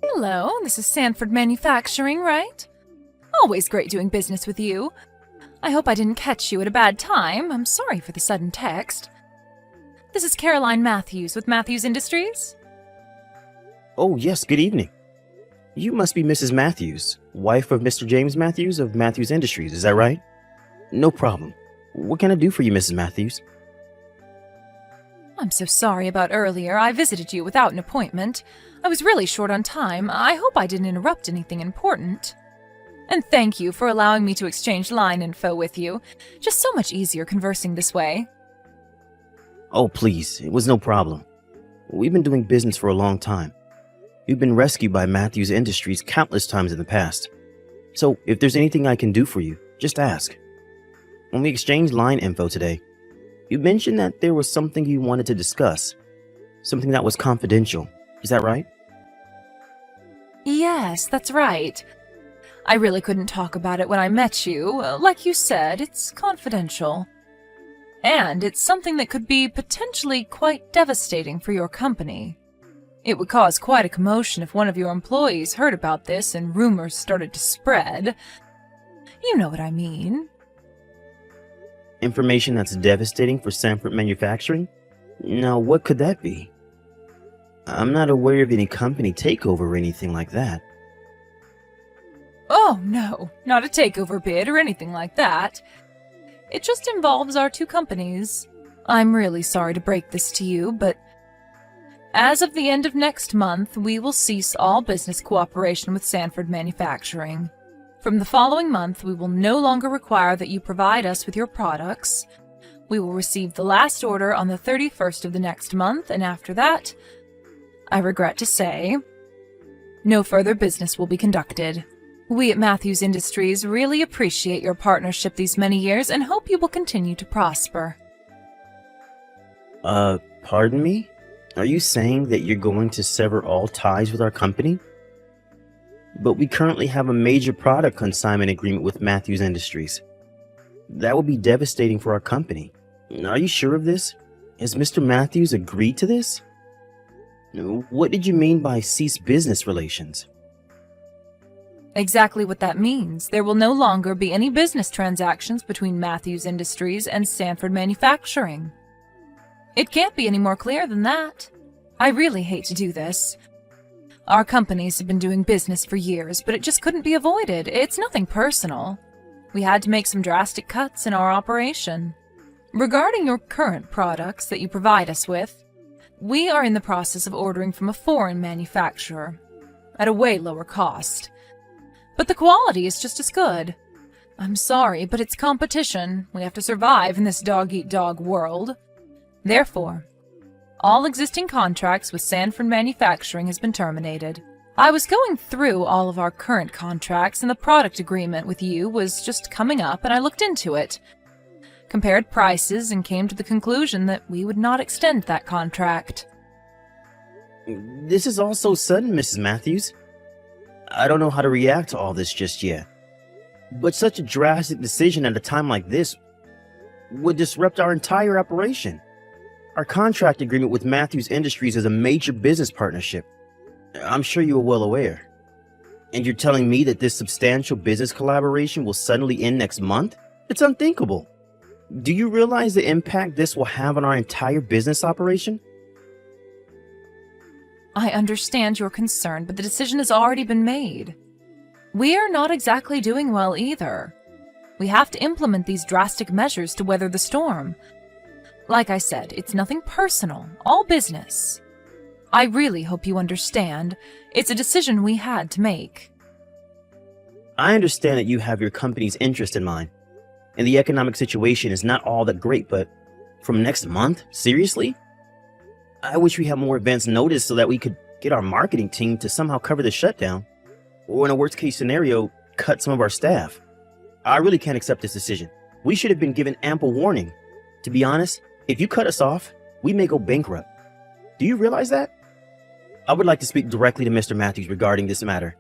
Hello, this is Sanford Manufacturing, right? Always great doing business with you. I hope I didn't catch you at a bad time. I'm sorry for the sudden text. This is Caroline Matthews with Matthews Industries. Oh, yes, good evening. You must be Mrs. Matthews, wife of Mr. James Matthews of Matthews Industries, is that right? No problem. What can I do for you, Mrs. Matthews? I'm so sorry about earlier. I visited you without an appointment. I was really short on time. I hope I didn't interrupt anything important. And thank you for allowing me to exchange line info with you. Just so much easier conversing this way. Oh, please, it was no problem. We've been doing business for a long time. We've been rescued by Matthews Industries countless times in the past. So, if there's anything I can do for you, just ask. When we exchanged line info today, you mentioned that there was something you wanted to discuss. Something that was confidential. Is that right? Yes, that's right. I really couldn't talk about it when I met you. Like you said, it's confidential. And it's something that could be potentially quite devastating for your company. It would cause quite a commotion if one of your employees heard about this and rumors started to spread. You know what I mean. Information that's devastating for Sanford Manufacturing? Now, what could that be? I'm not aware of any company takeover or anything like that. Oh, no, not a takeover bid or anything like that. It just involves our two companies. I'm really sorry to break this to you, but as of the end of next month, we will cease all business cooperation with Sanford Manufacturing. From the following month, we will no longer require that you provide us with your products. We will receive the last order on the 31st of the next month, and after that, I regret to say, no further business will be conducted. We at Matthews Industries really appreciate your partnership these many years and hope you will continue to prosper. Pardon me? Are you saying that you're going to sever all ties with our company? But we currently have a major product consignment agreement with Matthews Industries. That would be devastating for our company. Are you sure of this? Has Mr. Matthews agreed to this? What did you mean by cease business relations? Exactly what that means. There will no longer be any business transactions between Matthews Industries and Sanford Manufacturing. It can't be any more clear than that. I really hate to do this. Our companies have been doing business for years, but it just couldn't be avoided. It's nothing personal. We had to make some drastic cuts in our operation. Regarding your current products that you provide us with, we are in the process of ordering from a foreign manufacturer at a way lower cost. But the quality is just as good. I'm sorry, but it's competition. We have to survive in this dog-eat-dog world. Therefore, all existing contracts with Sanford Manufacturing has been terminated. I was going through all of our current contracts, and the product agreement with you was just coming up, and I looked into it, compared prices, and came to the conclusion that we would not extend that contract. This is all so sudden, Mrs. Matthews. I don't know how to react to all this just yet. But such a drastic decision at a time like this would disrupt our entire operation. Our contract agreement with Matthews Industries is a major business partnership. I'm sure you are well aware. And you're telling me that this substantial business collaboration will suddenly end next month? It's unthinkable. Do you realize the impact this will have on our entire business operation? I understand your concern, but the decision has already been made. We are not exactly doing well either. We have to implement these drastic measures to weather the storm. Like I said, it's nothing personal, all business. I really hope you understand. It's a decision we had to make. I understand that you have your company's interest in mind, and the economic situation is not all that great, but from next month? Seriously? I wish we had more advance notice so that we could get our marketing team to somehow cover the shutdown, or in a worst case scenario, cut some of our staff. I really can't accept this decision. We should have been given ample warning. To be honest, if you cut us off, we may go bankrupt. Do you realize that? I would like to speak directly to Mr. Matthews regarding this matter.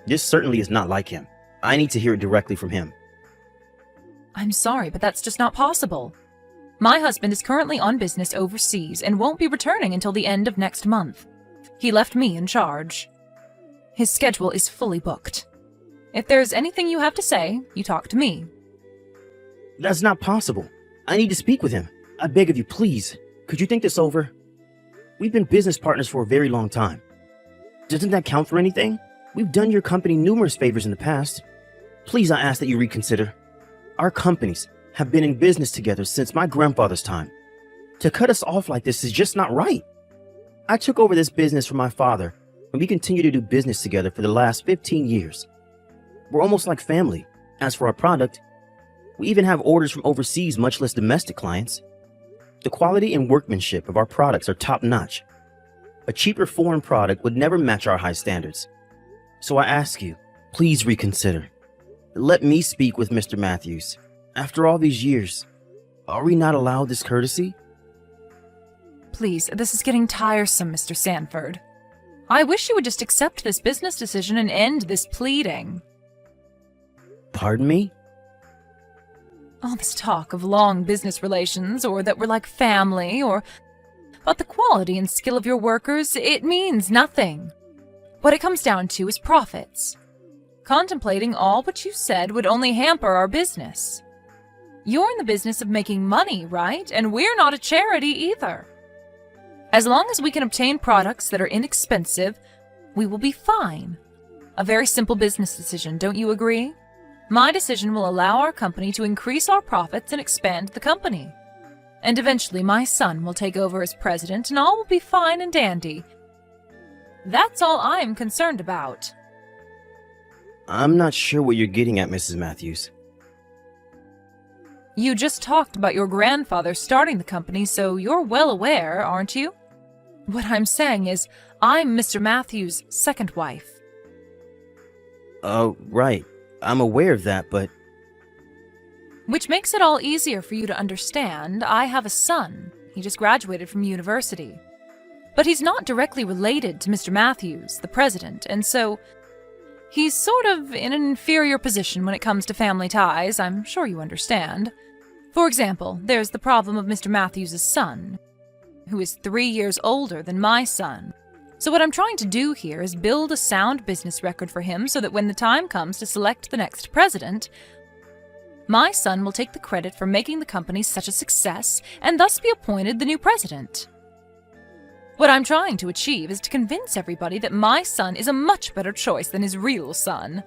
This certainly is not like him. I need to hear it directly from him. I'm sorry, but that's just not possible. My husband is currently on business overseas and won't be returning until the end of next month. He left me in charge. His schedule is fully booked. If there's anything you have to say, you talk to me. That's not possible. I need to speak with him. I beg of you, please. Could you think this over? We've been business partners for a very long time. Doesn't that count for anything? We've done your company numerous favors in the past. Please, I ask that you reconsider. Our companies have been in business together since my grandfather's time. To cut us off like this is just not right. I took over this business from my father, and we continue to do business together for the last 15 years. We're almost like family. As for our product, we even have orders from overseas, much less domestic clients. The quality and workmanship of our products are top-notch. A cheaper foreign product would never match our high standards. So I ask you, please reconsider. Let me speak with Mr. Matthews. After all these years, are we not allowed this courtesy? Please, this is getting tiresome, Mr. Sanford. I wish you would just accept this business decision and end this pleading. Pardon me? All this talk of long business relations, or that we're like family, or about the quality and skill of your workers, it means nothing. What it comes down to is profits. Contemplating all what you said would only hamper our business. You're in the business of making money, right? And we're not a charity either. As long as we can obtain products that are inexpensive, we will be fine. A very simple business decision, don't you agree? My decision will allow our company to increase our profits and expand the company. And eventually my son will take over as president and all will be fine and dandy. That's all I'm concerned about. I'm not sure what you're getting at, Mrs. Matthews. You just talked about your grandfather starting the company, so you're well aware, aren't you? What I'm saying is, I'm Mr. Matthews' second wife. Right. I'm aware of that, but... Which makes it all easier for you to understand. I have a son. He just graduated from university. But he's not directly related to Mr. Matthews, the president, and so he's sort of in an inferior position when it comes to family ties, I'm sure you understand. For example, there's the problem of Mr. Matthews' son, who is 3 years older than my son. So what I'm trying to do here is build a sound business record for him so that when the time comes to select the next president, my son will take the credit for making the company such a success and thus be appointed the new president. What I'm trying to achieve is to convince everybody that my son is a much better choice than his real son.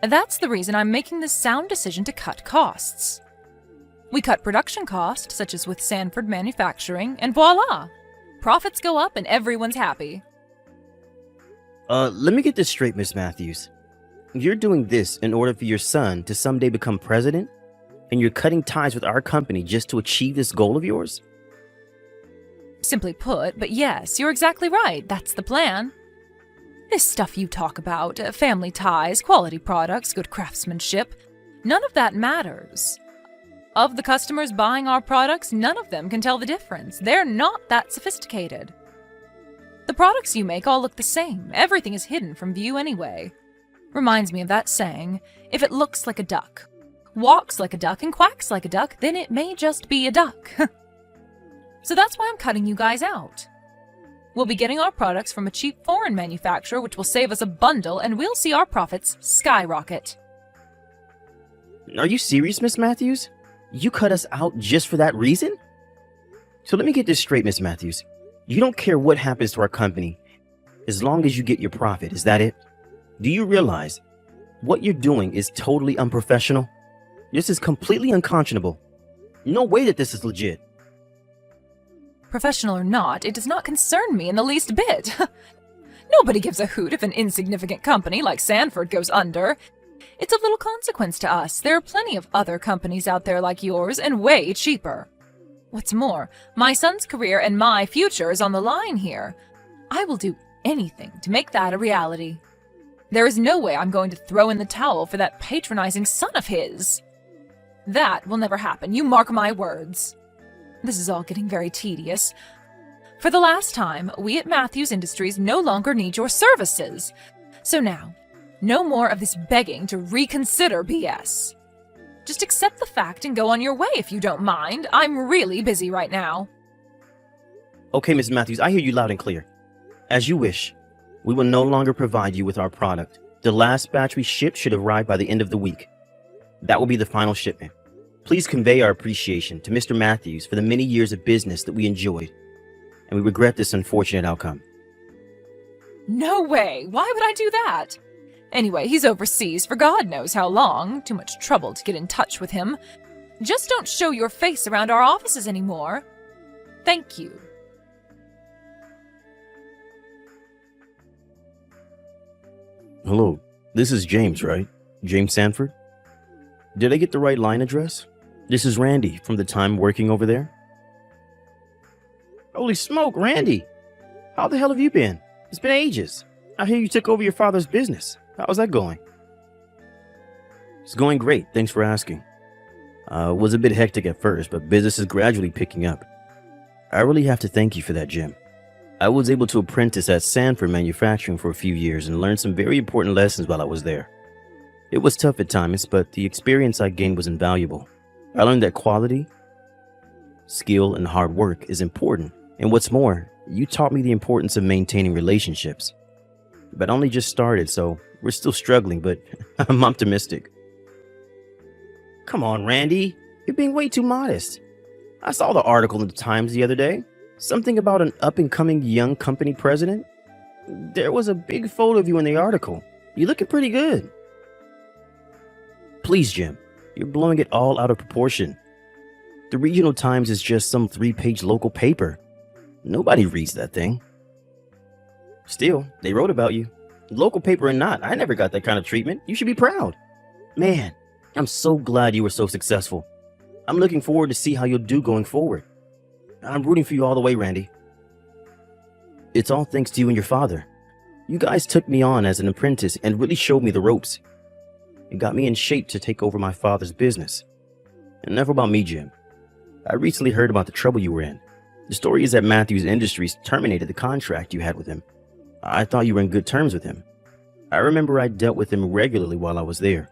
That's the reason I'm making this sound decision to cut costs. We cut production costs, such as with Sanford Manufacturing, and voila! Profits go up and everyone's happy. Let me get this straight, Miss Matthews. You're doing this in order for your son to someday become president, and you're cutting ties with our company just to achieve this goal of yours? Simply put, but yes, you're exactly right. That's the plan. This stuff you talk about, family ties, quality products, good craftsmanship, none of that matters. Of the customers buying our products, none of them can tell the difference. They're not that sophisticated. The products you make all look the same. Everything is hidden from view anyway. Reminds me of that saying, if it looks like a duck, walks like a duck, and quacks like a duck, then it may just be a duck. So that's why I'm cutting you guys out. We'll be getting our products from a cheap foreign manufacturer, which will save us a bundle, and we'll see our profits skyrocket. Are you serious, Miss Matthews? You cut us out just for that reason? So let me get this straight, Miss Matthews. You don't care what happens to our company as long as you get your profit, is that it? Do you realize what you're doing is totally unprofessional? This is completely unconscionable. No way that this is legit. Professional or not, it does not concern me in the least bit. Nobody gives a hoot if an insignificant company like Sanford goes under. It's of little consequence to us. There are plenty of other companies out there like yours, and way cheaper. What's more, my son's career and my future is on the line here. I will do anything to make that a reality. There is no way I'm going to throw in the towel for that patronizing son of his. That will never happen, you mark my words. This is all getting very tedious. For the last time, we at Matthews Industries no longer need your services. So now, no more of this begging to reconsider BS. Just accept the fact and go on your way if you don't mind. I'm really busy right now. Okay, Miss Matthews, I hear you loud and clear. As you wish. We will no longer provide you with our product. The last batch we shipped should arrive by the end of the week. That will be the final shipment. Please convey our appreciation to Mr. Matthews for the many years of business that we enjoyed, and we regret this unfortunate outcome. No way! Why would I do that? Anyway, he's overseas for God knows how long. Too much trouble to get in touch with him. Just don't show your face around our offices anymore. Thank you. Hello, this is James, right? James Sanford? Did I get the right line address? This is Randy from the time working over there. Holy smoke, Randy! How the hell have you been? It's been ages. I hear you took over your father's business. How's that going? It's going great, thanks for asking. It was a bit hectic at first, but business is gradually picking up. I really have to thank you for that, Jim. I was able to apprentice at Sanford Manufacturing for a few years and learned some very important lessons while I was there. It was tough at times, but the experience I gained was invaluable. I learned that quality, skill, and hard work is important. And what's more, you taught me the importance of maintaining relationships. But I only just started, so we're still struggling, but I'm optimistic. Come on, Randy. You're being way too modest. I saw the article in the Times the other day. Something about an up-and-coming young company president. There was a big photo of you in the article. You're looking pretty good. Please, Jim. You're blowing it all out of proportion. The Regional Times is just some 3-page local paper. Nobody reads that thing. Still, they wrote about you. Local paper or not, I never got that kind of treatment. You should be proud. Man, I'm so glad you were so successful. I'm looking forward to see how you'll do going forward. I'm rooting for you all the way, Randy. It's all thanks to you and your father. You guys took me on as an apprentice and really showed me the ropes. It got me in shape to take over my father's business. Enough about me, Jim. I recently heard about the trouble you were in. The story is that Matthews Industries terminated the contract you had with him. I thought you were in good terms with him. I remember I dealt with him regularly while I was there.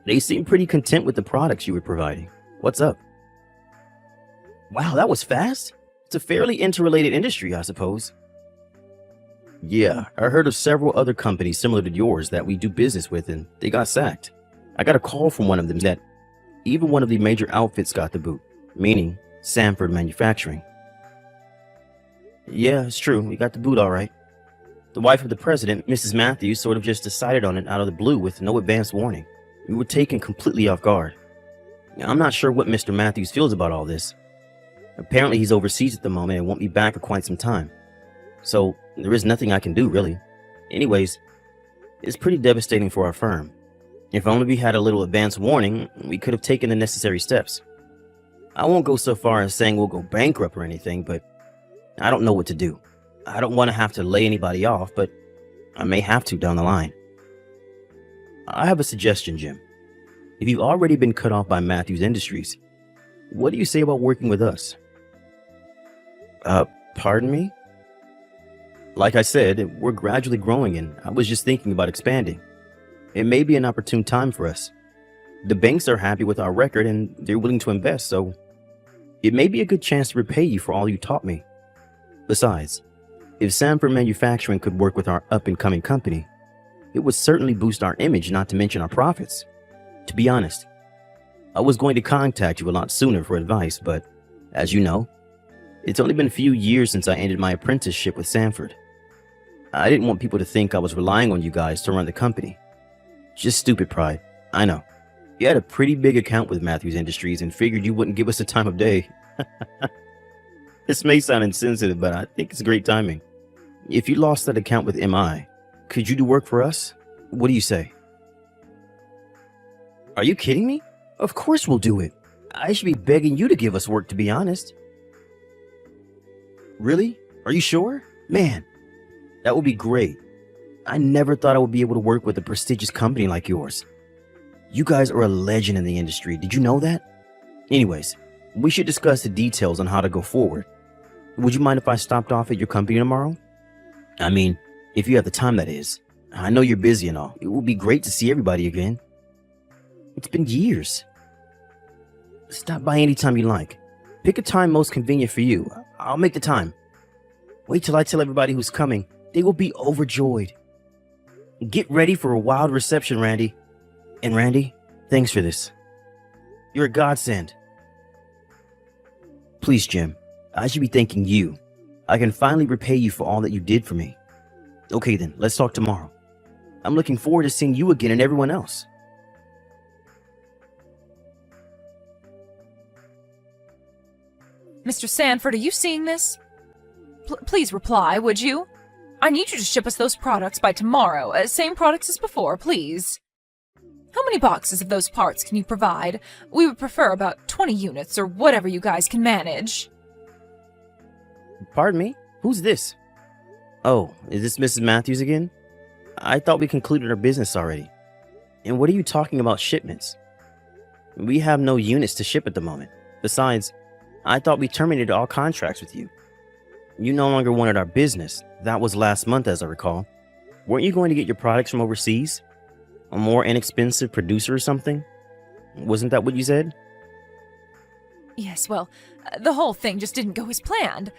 They seemed pretty content with the products you were providing. What's up? Wow, that was fast. It's a fairly interrelated industry, I suppose. Yeah, I heard of several other companies similar to yours that we do business with and they got sacked. I got a call from one of them that even one of the major outfits got the boot, meaning Sanford Manufacturing. Yeah, it's true. We got the boot all right. The wife of the president, Mrs. Matthews, sort of just decided on it out of the blue with no advance warning. We were taken completely off guard. I'm not sure what Mr. Matthews feels about all this. Apparently he's overseas at the moment and won't be back for quite some time. So there is nothing I can do, really. Anyways, it's pretty devastating for our firm. If only we had a little advance warning, we could have taken the necessary steps. I won't go so far as saying we'll go bankrupt or anything, but I don't know what to do. I don't want to have to lay anybody off, but I may have to down the line. I have a suggestion, Jim. If you've already been cut off by Matthews Industries, what do you say about working with us? Pardon me? Like I said, we're gradually growing and I was just thinking about expanding. It may be an opportune time for us. The banks are happy with our record and they're willing to invest, so it may be a good chance to repay you for all you taught me. Besides, if Sanford Manufacturing could work with our up-and-coming company, it would certainly boost our image, not to mention our profits. To be honest, I was going to contact you a lot sooner for advice, but as you know, it's only been a few years since I ended my apprenticeship with Sanford. I didn't want people to think I was relying on you guys to run the company. Just stupid pride, I know. You had a pretty big account with Matthews Industries and figured you wouldn't give us the time of day. This may sound insensitive, but I think it's great timing. If you lost that account with MI, could you do work for us? What do you say? Are you kidding me? Of course we'll do it. I should be begging you to give us work, to be honest. Really? Are you sure? Man, that would be great. I never thought I would be able to work with a prestigious company like yours. You guys are a legend in the industry. Did you know that? Anyways, we should discuss the details on how to go forward. Would you mind if I stopped off at your company tomorrow? I mean, if you have the time, that is. I know you're busy and all. It would be great to see everybody again. It's been years. Stop by anytime you like. Pick a time most convenient for you. I'll make the time. Wait till I tell everybody who's coming. They will be overjoyed. Get ready for a wild reception, Randy. And Randy, thanks for this. You're a godsend. Please, Jim, I should be thanking you. I can finally repay you for all that you did for me. Okay then, let's talk tomorrow. I'm looking forward to seeing you again and everyone else. Mr. Sanford, are you seeing this? Please reply, would you? I need you to ship us those products by tomorrow. Same products as before, please. How many boxes of those parts can you provide? We would prefer about 20 units or whatever you guys can manage. Pardon me? Who's this? Oh, is this Mrs. Matthews again? I thought we concluded our business already. And what are you talking about shipments? We have no units to ship at the moment. Besides, I thought we terminated all contracts with you. You no longer wanted our business. That was last month, as I recall. Weren't you going to get your products from overseas? A more inexpensive producer or something? Wasn't that what you said? Yes, well, the whole thing just didn't go as planned.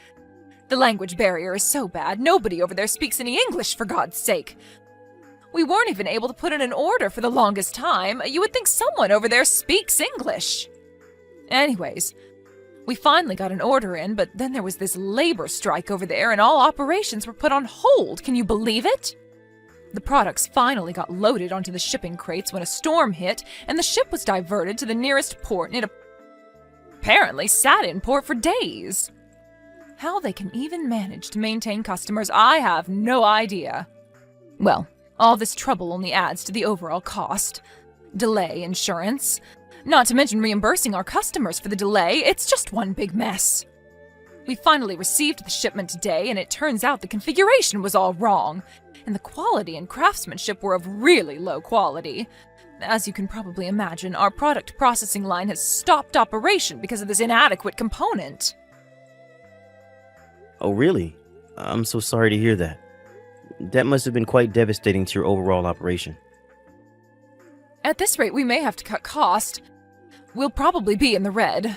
The language barrier is so bad, nobody over there speaks any English, for God's sake. We weren't even able to put in an order for the longest time. You would think someone over there speaks English. Anyways, we finally got an order in, but then there was this labor strike over there and all operations were put on hold. Can you believe it? The products finally got loaded onto the shipping crates when a storm hit, and the ship was diverted to the nearest port, and it apparently sat in port for days. How they can even manage to maintain customers, I have no idea. Well, all this trouble only adds to the overall cost. Delay insurance. Not to mention reimbursing our customers for the delay, it's just one big mess. We finally received the shipment today, and it turns out the configuration was all wrong, and the quality and craftsmanship were of really low quality. As you can probably imagine, our product processing line has stopped operation because of this inadequate component. Oh, really? I'm so sorry to hear that. That must have been quite devastating to your overall operation. At this rate, we may have to cut cost. We'll probably be in the red.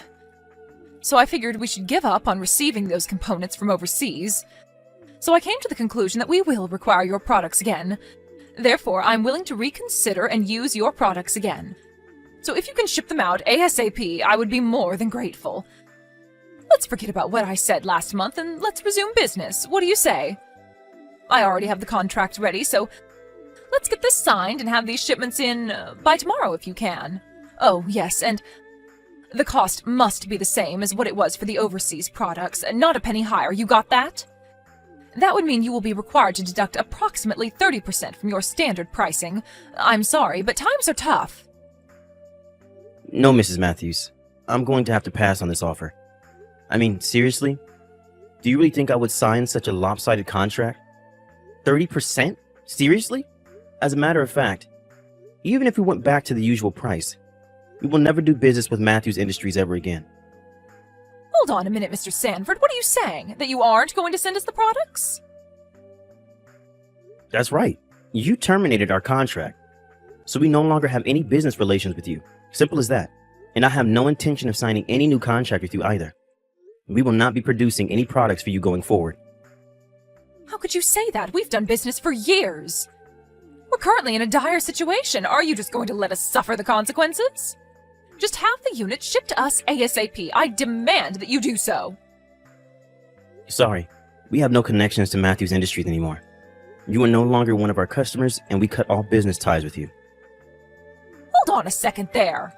So I figured we should give up on receiving those components from overseas. So I came to the conclusion that we will require your products again. Therefore, I'm willing to reconsider and use your products again. So if you can ship them out ASAP, I would be more than grateful. Let's forget about what I said last month and let's resume business. What do you say? I already have the contract ready, so let's get this signed and have these shipments in by tomorrow if you can. Oh, yes, and the cost must be the same as what it was for the overseas products, not a penny higher. You got that? That would mean you will be required to deduct approximately 30% from your standard pricing. I'm sorry, but times are tough. No, Mrs. Matthews. I'm going to have to pass on this offer. I mean, seriously? Do you really think I would sign such a lopsided contract? 30%? Seriously? As a matter of fact, even if we went back to the usual price, we will never do business with Matthews Industries ever again. Hold on a minute, Mr. Sanford. What are you saying? That you aren't going to send us the products? That's right. You terminated our contract, so we no longer have any business relations with you. Simple as that. And I have no intention of signing any new contract with you either. We will not be producing any products for you going forward. How could you say that? We've done business for years. We're currently in a dire situation. Are you just going to let us suffer the consequences? Just have the unit shipped to us ASAP. I demand that you do so. Sorry, we have no connections to Matthews Industries anymore. You are no longer one of our customers, and we cut all business ties with you. Hold on a second there.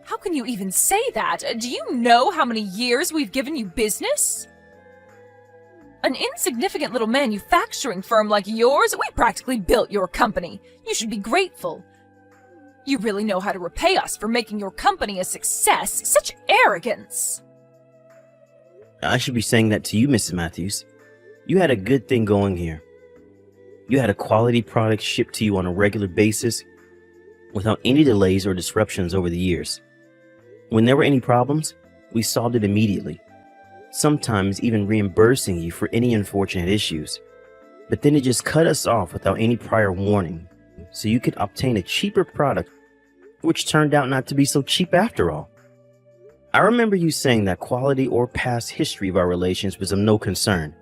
How can you even say that? Do you know how many years we've given you business? An insignificant little manufacturing firm like yours, we practically built your company. You should be grateful. You really know how to repay us for making your company a success. Such arrogance. I should be saying that to you, Mrs. Matthews. You had a good thing going here. You had a quality product shipped to you on a regular basis without any delays or disruptions over the years. When there were any problems, we solved it immediately, sometimes even reimbursing you for any unfortunate issues. But then it just cut us off without any prior warning, so you could obtain a cheaper product, which turned out not to be so cheap after all. I remember you saying that quality or past history of our relations was of no concern.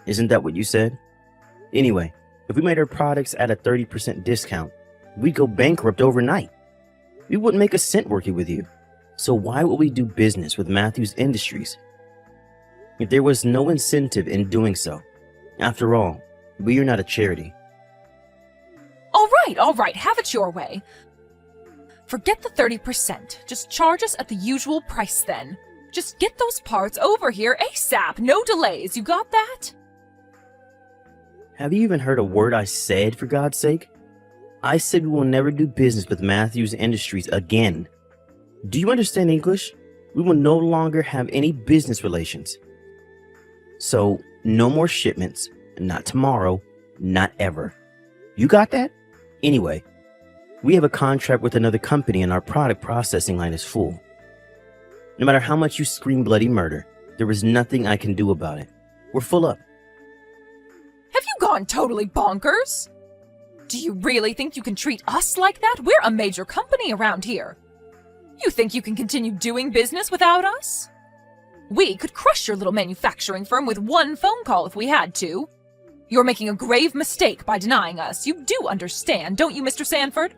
Isn't that what you said? Anyway, if we made our products at a 30% discount, we'd go bankrupt overnight. We wouldn't make a cent working with you. So why would we do business with Matthews Industries if there was no incentive in doing so? After all, we are not a charity. All right, have it your way. Forget the 30%. Just charge us at the usual price then. Just get those parts over here ASAP. No delays. You got that? Have you even heard a word I said, for God's sake? I said we will never do business with Matthews Industries again. Do you understand English? We will no longer have any business relations. So, no more shipments. Not tomorrow. Not ever. You got that? Anyway, we have a contract with another company and our product processing line is full. No matter how much you scream bloody murder, there is nothing I can do about it. We're full up. Have you gone totally bonkers? Do you really think you can treat us like that? We're a major company around here. You think you can continue doing business without us? We could crush your little manufacturing firm with one phone call if we had to. You're making a grave mistake by denying us. You do understand, don't you, Mr. Sanford?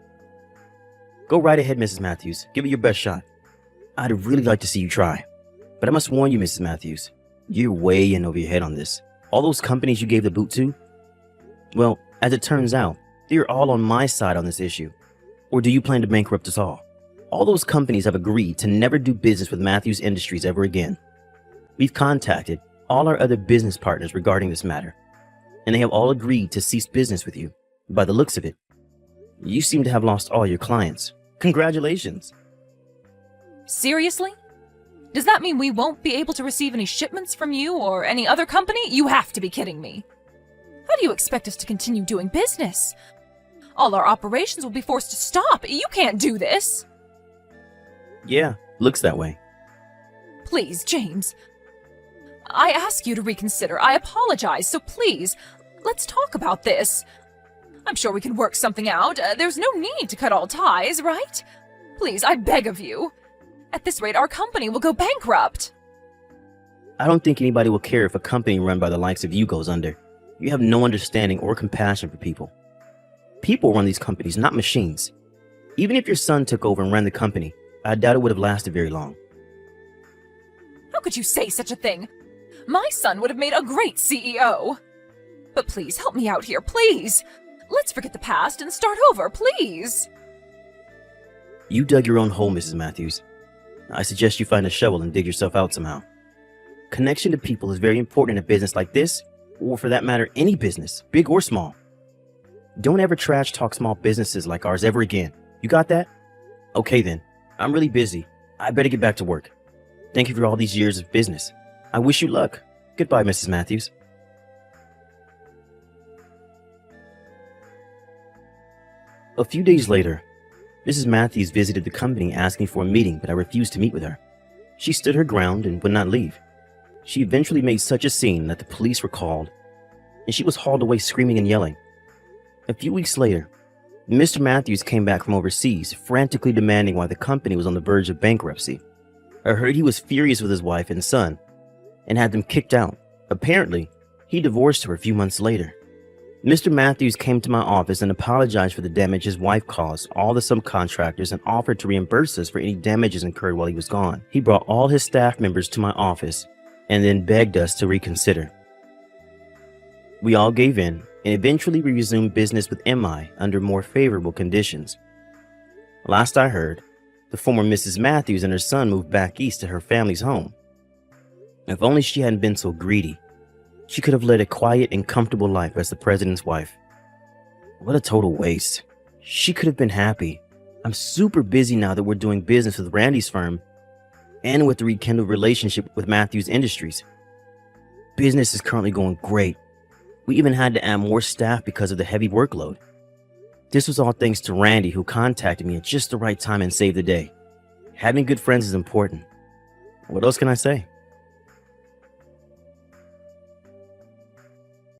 Go right ahead, Mrs. Matthews. Give it your best shot. I'd really like to see you try. But I must warn you, Mrs. Matthews, you're way in over your head on this. All those companies you gave the boot to? Well, as it turns out, they're all on my side on this issue. Or do you plan to bankrupt us all? All those companies have agreed to never do business with Matthews Industries ever again. We've contacted all our other business partners regarding this matter, and they have all agreed to cease business with you. By the looks of it, you seem to have lost all your clients. Congratulations. Seriously? Does that mean we won't be able to receive any shipments from you or any other company? You have to be kidding me. How do you expect us to continue doing business? All our operations will be forced to stop. You can't do this. Yeah, looks that way. Please, James. I ask you to reconsider. I apologize, so please, let's talk about this. I'm sure we can work something out. There's no need to cut all ties, right? Please, I beg of you. At this rate, our company will go bankrupt. I don't think anybody will care if a company run by the likes of you goes under. You have no understanding or compassion for people. People run these companies, not machines. Even if your son took over and ran the company, I doubt it would have lasted very long. How could you say such a thing? My son would have made a great CEO. But please, help me out here, please. Let's forget the past and start over, please. You dug your own hole, Mrs. Matthews. I suggest you find a shovel and dig yourself out somehow. Connection to people is very important in a business like this, or for that matter, any business, big or small. Don't ever trash talk small businesses like ours ever again. You got that? Okay then, I'm really busy. I better get back to work. Thank you for all these years of business. I wish you luck. Goodbye, Mrs. Matthews. A few days later, Mrs. Matthews visited the company asking for a meeting, but I refused to meet with her. She stood her ground and would not leave. She eventually made such a scene that the police were called, and she was hauled away screaming and yelling. A few weeks later, Mr. Matthews came back from overseas, frantically demanding why the company was on the verge of bankruptcy. I heard he was furious with his wife and son, and had them kicked out. Apparently, he divorced her a few months later. Mr. Matthews came to my office and apologized for the damage his wife caused all the subcontractors and offered to reimburse us for any damages incurred while he was gone. He brought all his staff members to my office and then begged us to reconsider. We all gave in, and eventually we resumed business with MI under more favorable conditions. Last I heard, the former Mrs. Matthews and her son moved back east to her family's home. If only she hadn't been so greedy. She could have led a quiet and comfortable life as the president's wife. What a total waste. She could have been happy. I'm super busy now that we're doing business with Randy's firm and with the rekindled relationship with Matthews Industries. Business is currently going great. We even had to add more staff because of the heavy workload. This was all thanks to Randy, who contacted me at just the right time and saved the day. Having good friends is important. What else can I say?